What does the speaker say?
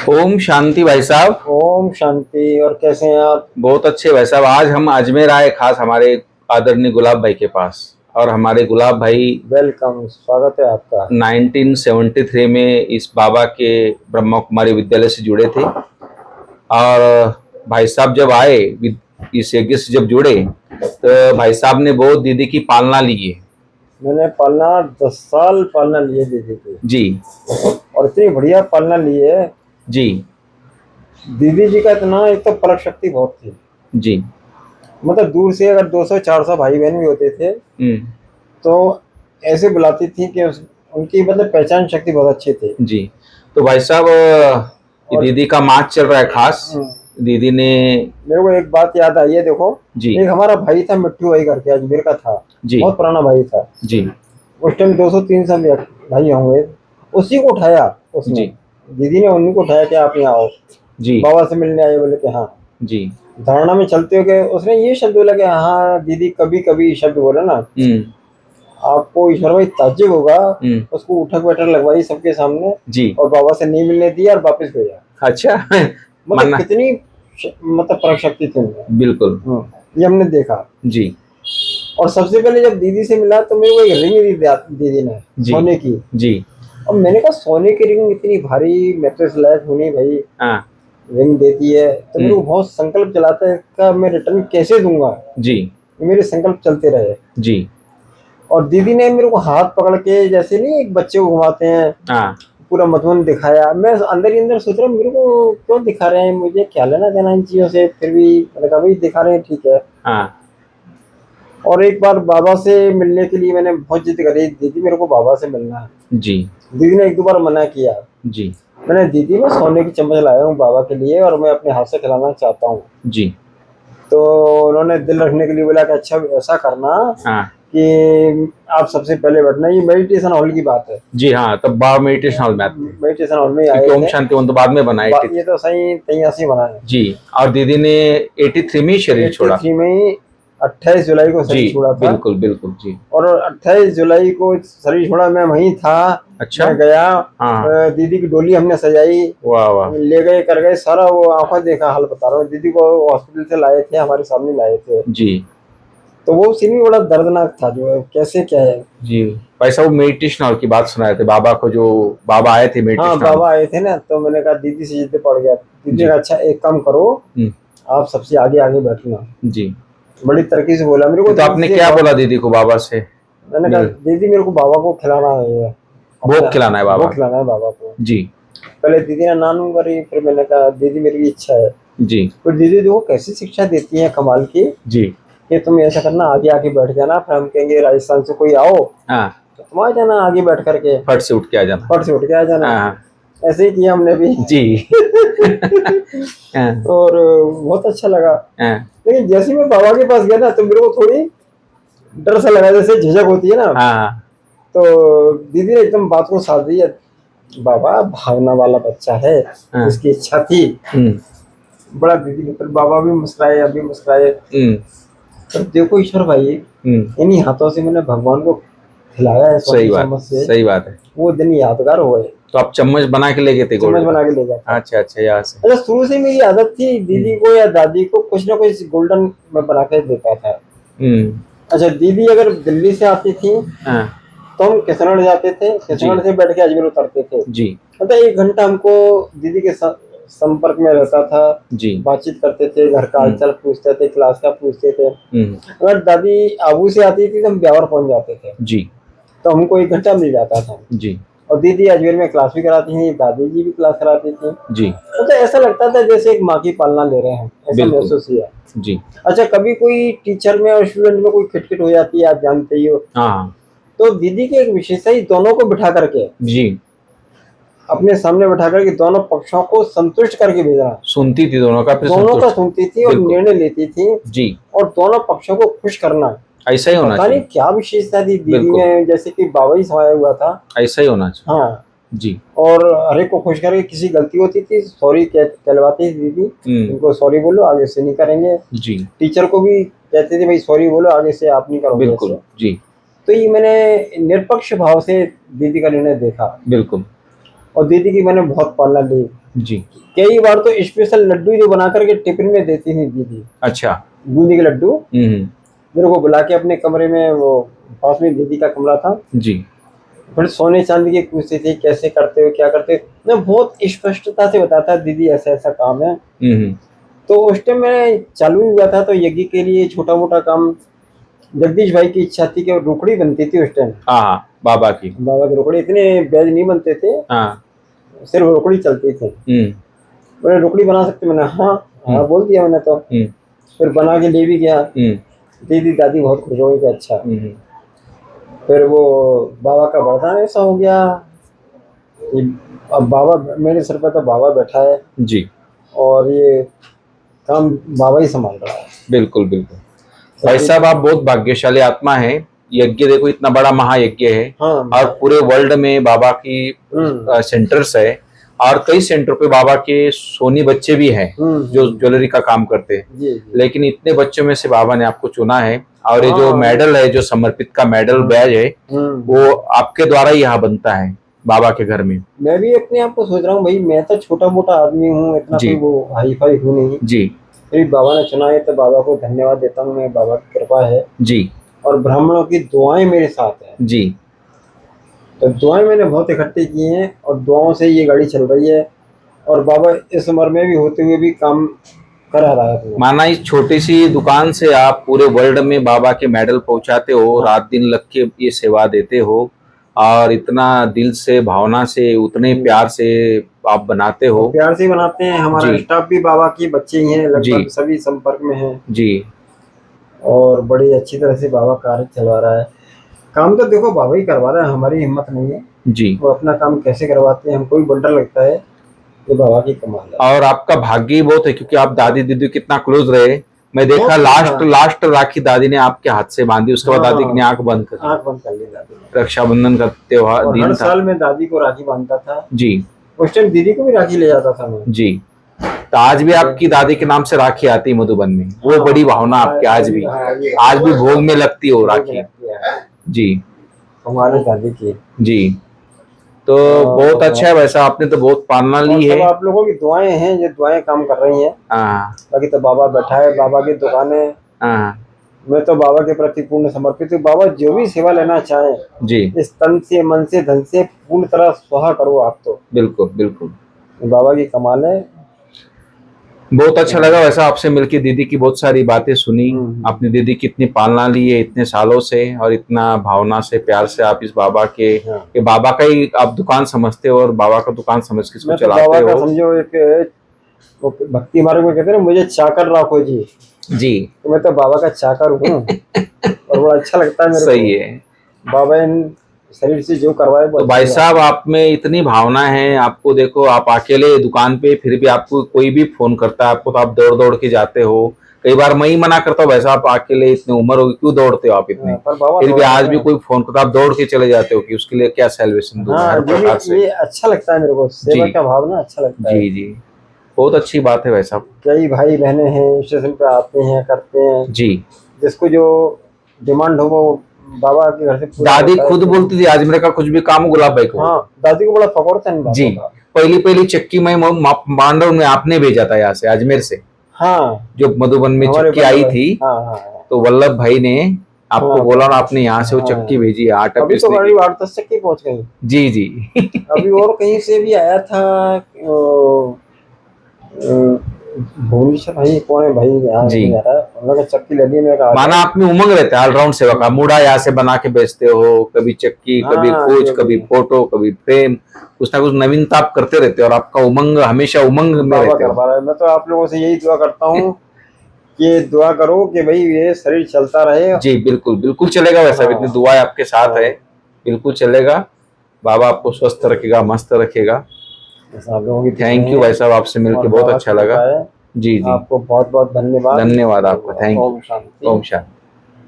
ओम शांति भाई साहब। ओम शांति। और कैसे हैं आप? बहुत अच्छे भाई साहब। आज हम अजमेर आए खास हमारे आदरणीय गुलाब भाई के पास। और हमारे गुलाब भाई वेलकम, स्वागत है आपका। 1973 में इस बाबा के ब्रह्मा कुमारी विद्यालय से जुड़े थे। और भाई साहब जब आए इस यज्ञ से जब जुड़े तो भाई साहब ने बहुत दीदी की पालना ली है। मैंने पालना 10 साल पालना लिए दीदी की। जी और इतनी बढ़िया पालना ली है जी दीदी जी का। इतना एक तो परख शक्ति बहुत थी। जी। मतलब दूर से अगर 200-400 भाई बहन भी होते थे तो ऐसे बुलाती थी कि उनकी मतलब पहचान शक्ति बहुत अच्छी थी। जी। तो भाई साहब ये और दीदी का मार्च चल रहा है खास। दीदी ने मेरे को एक बात याद आई है, देखो। जी एक हमारा भाई था मिट्टू भाई करके, अजमेर का था। जी बहुत पुराना भाई था। जी उस टाइम 200-300 भाई होंगे। उसी को उठाया उसने। जी दीदी ने उन्हीं को उठाया कि आप यहाँ आओ, जी बाबा से मिलने आए। बोले कि हाँ। जी। धारणा में चलते हो गए। उसने ये शब्द बोला कि हाँ दीदी, कभी कभी शब्द बोला ना, आपको ईश्वर भाई ताज्जुब होगा। उसको उठक बैठक लगवाई सबके सामने जी। और बाबा से नहीं मिलने दिया और वापस भेजा। अच्छा मतलब मन्ना कितनी मतलब परख शक्ति थी उनमें। बिल्कुल। ये हमने देखा। जी और सबसे पहले जब दीदी से मिला तो मेरे को एक रिंग दी दीदी ने, जी सोने की। जी। अब मैंने कहा सोने की रिंग इतनी भारी, मैट्रेस लायक होनी भाई, हाँ रिंग देती है। तो मेरे को बहुत संकल्प चलाता है का मैं रिटर्न कैसे दूंगा। जी मेरे संकल्प चलते रहे। जी। और दीदी ने मेरे को हाथ पकड़ के, जैसे नहीं एक बच्चे को घुमाते हैं, हाँ पूरा मधुबन दिखाया। मैं अंदर ही अंदर सोच रहा हूँ मेरे को क्यों दिखा रहे हैं, मुझे क्या लेना देना इन चीजों से। फिर भी मैंने कहा भाई दिखा रहे हैं, ठीक है। हाँ और एक बार बाबा से मिलने के लिए मैंने बहुत जिद करी, दीदी मेरे को बाबा से मिलना है। जी दीदी ने 1-2 बार मना किया। जी मैंने, दीदी मैं सोने की चम्मच लाया हूँ बाबा के लिए और मैं अपने हाथ से खिलाना चाहता हूँ। जी। तो उन्होंने दिल रखने के लिए बोला कि अच्छा ऐसा करना हाँ कि आप सबसे पहले बैठना। ये मेडिटेशन हॉल की बात है। जी। हाँ तब बाबा मेडिटेशन हॉल में आते थे मेडिटेशन हॉल में आए क्योंकि ओम थे। शांति वन तो बाद में बना 83। ये तो सही 83 बना है। जी। और दीदी ने 83 में ही शरीर छोड़ा। 83 में ही 28 जुलाई को जी शरीर छोड़ा था। बिल्कुल बिल्कुल जी। और 28 जुलाई को शरीर छोड़ा, मैं वहीं था। अच्छा। मैं गया। हाँ। दीदी की डोली हमने सजाई, वाह वाह। ले गए कर गए सारा। वो आंखों देखा हाल बता रहा हूँ। दीदी को हॉस्पिटल से लाए थे, हमारे सामने लाए थे। जी तो वो सीन भी बड़ा दर्दनाक था, जो है कैसे क्या है। जी। भाई साहब वो मेडिटेशन हॉल की बात सुनाए थे बाबा को, जो बाबा आए थे हाँ मेडिटेशन हॉल। बाबा आए थे ना, तो मैंने कहा दीदी से जिद पड़ गया। दीदी जी ने कहा अच्छा एक काम करो, आप सबसे आगे आगे बैठना। जी। बड़ी तरक्की से बोला मेरे को। तो आपने दीदी से क्या बोला दीदी को बाबा से? मैंने कहा दीदी मेरे को बाबा को खिलाना है, भोग खिलाना है बाबा। भोग खिलाना है बाबा को। जी पहले दीदी ने नानू करी, फिर मैंने कहा दीदी मेरी इच्छा है। जी फिर दीदी देखो कैसी शिक्षा देती है कमाल की, जी। कि तुम ऐसा करना, आगे आके बैठ जाना। फिर हम कहेंगे राजस्थान से कोई आओ हाँ तो तुम आ जाना आगे बैठ करके, फट से उठ के आ जाना। फट से उठ के आ जाना। हाँ ऐसे ही किया हमने भी। जी हाँ और बहुत अच्छा लगा। हाँ लेकिन जैसे ही मैं बाबा के पास गया ना, तो मेरे को थोड़ी डर सा लगा, जैसे झिझक होती है ना। हाँ तो दीदी ने एकदम बात को साथ दिया। बाबा भावना वाला बच्चा है, उसकी इच्छा थी। बड़ा दीदी ने, फिर बाबा भी मुस्कुराए, अभी मुस्कुराए। तो देखो ईश्वर भाई, इन्हीं हाथों से मैंने भगवान को खिलाया है सही बात, चम्मच से। सही बात है। वो दिन यादगार हो गए। तो आप चम्मच बना के ले गए थे? चम्मच बना के ले गया था। अच्छा अच्छा। यहाँ से अच्छा, शुरू से मेरी आदत थी दीदी को या दादी को कुछ ना कुछ गोल्डन में बना के देता था। अच्छा, दीदी अगर दिल्ली से आती थी तो हम किशनगढ़ जाते थे, किशनगढ़ से बैठ के अजमेर उतरते थे जी। मतलब 1 घंटा हमको दीदी के संपर्क में रहता था जी। बातचीत करते थे, घर का हालचाल पूछते थे, क्लास का पूछते थे। अगर दादी आबू से आती थी तो हम ब्यावर पहुंच जाते थे जी। तो हमको 1 घंटा मिल जाता था जी। और दीदी अजमेर में क्लास भी कराती थी, दादी जी भी क्लास कराती थी जी। तो ऐसा लगता था जैसे एक माँ की पालना ले रहे हैं, ऐसा महसूस किया जी। अच्छा, कभी कोई टीचर में और स्टूडेंट में कोई खिटखिट हो जाती है, आप जानते ही हो। हाँ। तो दीदी की एक विशेषता ही दोनों को बिठा करके जी। अपने सामने बिठा करके दोनों पक्षों को संतुष्ट करके भेजना। सुनती थी दोनों का, दोनों का सुनती थी और निर्णय लेती थी जी। और दोनों पक्षों को खुश करना। ऐसा ही होना चाहिए। पता नहीं क्या विशेषता थी दीदी में, जैसे कि बाबा ही समाया हुआ था। ऐसा ही होना चाहिए। हाँ जी। और हर एक को खुश करके, किसी गलती होती थी सॉरी कहलवाती थी दीदी, उनको सॉरी बोलो आगे से नहीं करेंगे। जी। टीचर को भी कहते थे भाई सॉरी बोलो आगे से आप नहीं करोगे। बिल्कुल जी। तो ये मैंने निष्पक्ष भाव से दीदी का निर्णय देखा। बिल्कुल। और दीदी की मैंने बहुत पालना ली। जी। कई बार तो स्पेशल लड्डू जो बना करके टिफिन में देती थी दीदी, अच्छा। बूंदी के लड्डू हम्म। मेरे को बुला के अपने कमरे में, वो पास में दीदी का कमरा था, जी। फिर सोने चांदी के पूछते थे कैसे करते हो क्या करते हो, मैं बहुत स्पष्टता से बताता दीदी ऐसा ऐसा काम है। हम्म। तो उस टाइम मैं चालू हुआ था तो यज्ञ के लिए छोटा मोटा काम, जगदीश भाई की इच्छा थी कि रोकड़ी बनती थी उस टाइम, हाँ, बाबा की। बाबा की रोकड़ी, इतने बैज नहीं बनते थे, हाँ। सिर्फ रोकड़ी चलती थी। बोले रोकड़ी बना सकते, मैंने हाँ हाँ बोल दिया मैंने तो। फिर बना के ले भी गया, दीदी दादी बहुत खुश हो गई कि अच्छा। फिर वो बाबा का वरदान ऐसा हो गया, अब बाबा मेरे सिर पर तो बाबा बैठा है जी। और ये काम बाबा ही संभाल रहा है। बिल्कुल बिल्कुल। भाई साहब आप बहुत भाग्यशाली आत्मा है। यज्ञ देखो इतना बड़ा महायज्ञ है। हाँ, और पूरे वर्ल्ड में बाबा की सेंटर्स है और कई सेंटर पे बाबा के सोनी बच्चे भी हैं जो ज्वेलरी का काम करते हैं। लेकिन इतने बच्चों में से बाबा ने आपको चुना है और ये जो मेडल है, जो समर्पित का मेडल बैज है, वो आपके द्वारा ही यहाँ बनता है बाबा के घर में। मैं भी अपने आप को सोच रहा हूँ भाई, मैं तो छोटा मोटा आदमी हूँ, इतना कोई वो हाई फाई हूँ नहीं जी। फिर बाबा ने चुना है तो बाबा को धन्यवाद देता हूँ मैं, बाबा की कृपा है जी। और ब्राह्मणों की दुआएं मेरे साथ है जी। तो दुआएं मैंने बहुत इकट्ठी की हैं और दुआओं से ये गाड़ी चल रही है और बाबा इस उम्र में भी होते हुए भी काम करा रहा है। माना इस छोटी सी दुकान से आप पूरे वर्ल्ड में बाबा के मेडल पहुंचाते हो, रात दिन लग के ये सेवा देते हो और इतना दिल से भावना से उतने प्यार से आप बनाते हो। प्यार से बनाते हैं, हमारा स्टाफ भी बाबा की बच्चे ही हैं, लगभग सभी संपर्क में हैं जी। और बड़ी अच्छी तरह से बाबा कार्य चलवा रहा है। काम तो देखो बाबा ही करवा रहा है, हमारी हिम्मत नहीं है जी। वो अपना काम कैसे करवाते हैं हमको भी बंडर लगता है, ये बाबा की कमाल है। और आपका भाग्य ही बहुत है क्योंकि आप दादी दीदी कितना क्लोज रहे। मैं देखा लास्ट राखी दादी ने आपके हाथ से बांधी, उसके बाद दादी ने आंख बंद कर ली दादी ने। रक्षाबंधन का त्योहार दिन हर था। साल में दादी को राखी बांधता था जी। उस टाइम दीदी को भी राखी ले जाता था मैं जी। तो आज भी आपकी दादी के नाम से राखी आती मधुबन में, वो बड़ी भावना आपकी आज भी भोग में लगती हो राखी जी हमारे दादी की जी। तो बहुत अच्छा है वैसा, आपने तो बहुत पालना ली है। आप लोगों की दुआएं हैं, ये दुआएं काम कर रही हैं। बाकी तो बाबा बैठा है, बाबा की दुकान है, मैं तो बाबा के प्रति पूर्ण समर्पित हूँ। बाबा जो भी सेवा लेना चाहे जी, इस तन से मन से धन से पूर्ण तरह स्वाहा करो आप तो। बिल्कुल बिल्कुल, बाबा की कमाल है। बहुत अच्छा लगा वैसा आपसे मिलके, दीदी की बहुत सारी बातें सुनी, अपनी दीदी की इतनी पालना ली है इतने सालों से और इतना भावना से प्यार से आप इस बाबा के बाबा का ही आप दुकान समझते हो और बाबा का दुकान समझ के इसको चलाते हो। बाबा का समझो एक भक्ति मार्ग में कहते हैं मुझे चाकर रखो जी जी, तो मैं तो बाबा का चाकर हूँ और बड़ा अच्छा लगता है मेरे को। सही है, बाबा इन शरीर से जो करवाए। तो भाई साहब आप में इतनी भावना है, आपको देखो आप अकेले दुकान पे फिर भी आपको कोई भी फोन करता है आपको तो आप दौड़ दौड़ के जाते हो। कई बार मैं ही मना करता हूँ भाई साहब अकेले इतनी उम्र होगी क्यों दौड़ते हो आप इतने, फिर भी आज भी कोई फोन करता आप दौड़ के चले जाते हो कि उसके लिए क्या सेलिब्रेशन दूं हर प्रकार से। ये अच्छा लगता है मेरे को, सेवा का भावना अच्छा लगता है। जी जी, बहुत अच्छी बात है भाई साहब। कई भाई बहने हैं स्टेशन पे आते हैं करते हैं जी, जिसको जो डिमांड हो वो बाबा के घर से। दादी खुद बोलती थी आज मेरे का कुछ भी काम गुलाब भाई को। हाँ, दादी को बड़ा फकोर था जी। पहली चक्की में मांडव में आपने भेजा था यहाँ से अजमेर से। हाँ, जो मधुबन में चक्की आई थी। हाँ, तो वल्लभ भाई ने आपको बोला ना आपने यहाँ से वो चक्की भेजी, आटा अभी तो गाड़ी 8-10 चक्की पहुंच गई। जी जी अभी और कहीं से भी आया था भुवनेश्वर भाई कौन है भाई जी, चक्की लगी माना आप में उमंग रहता है ऑलराउंड सेवा का। मुड़ा यहाँ से बना के बेचते हो, कभी चक्की कभी कुछ कभी फोटो कभी फ्रेम, कुछ ना कुछ नवीनता आप करते रहते हो और आपका उमंग हमेशा उमंग में रहते हो। मैं तो आप लोगों से यही दुआ करता हूँ कि दुआ करो कि भाई ये शरीर चलता रहे। जी बिल्कुल बिल्कुल चलेगा वैसा, इतनी दुआ आपके साथ है, बिल्कुल चलेगा। बाबा आपको स्वस्थ रखेगा, मस्त रखेगा। थैंक यू भाई साहब, आपसे मिलकर बहुत अच्छा लगा। जी जी, आपको बहुत बहुत धन्यवाद। धन्यवाद आपका, थैंक यू। ओम शांति।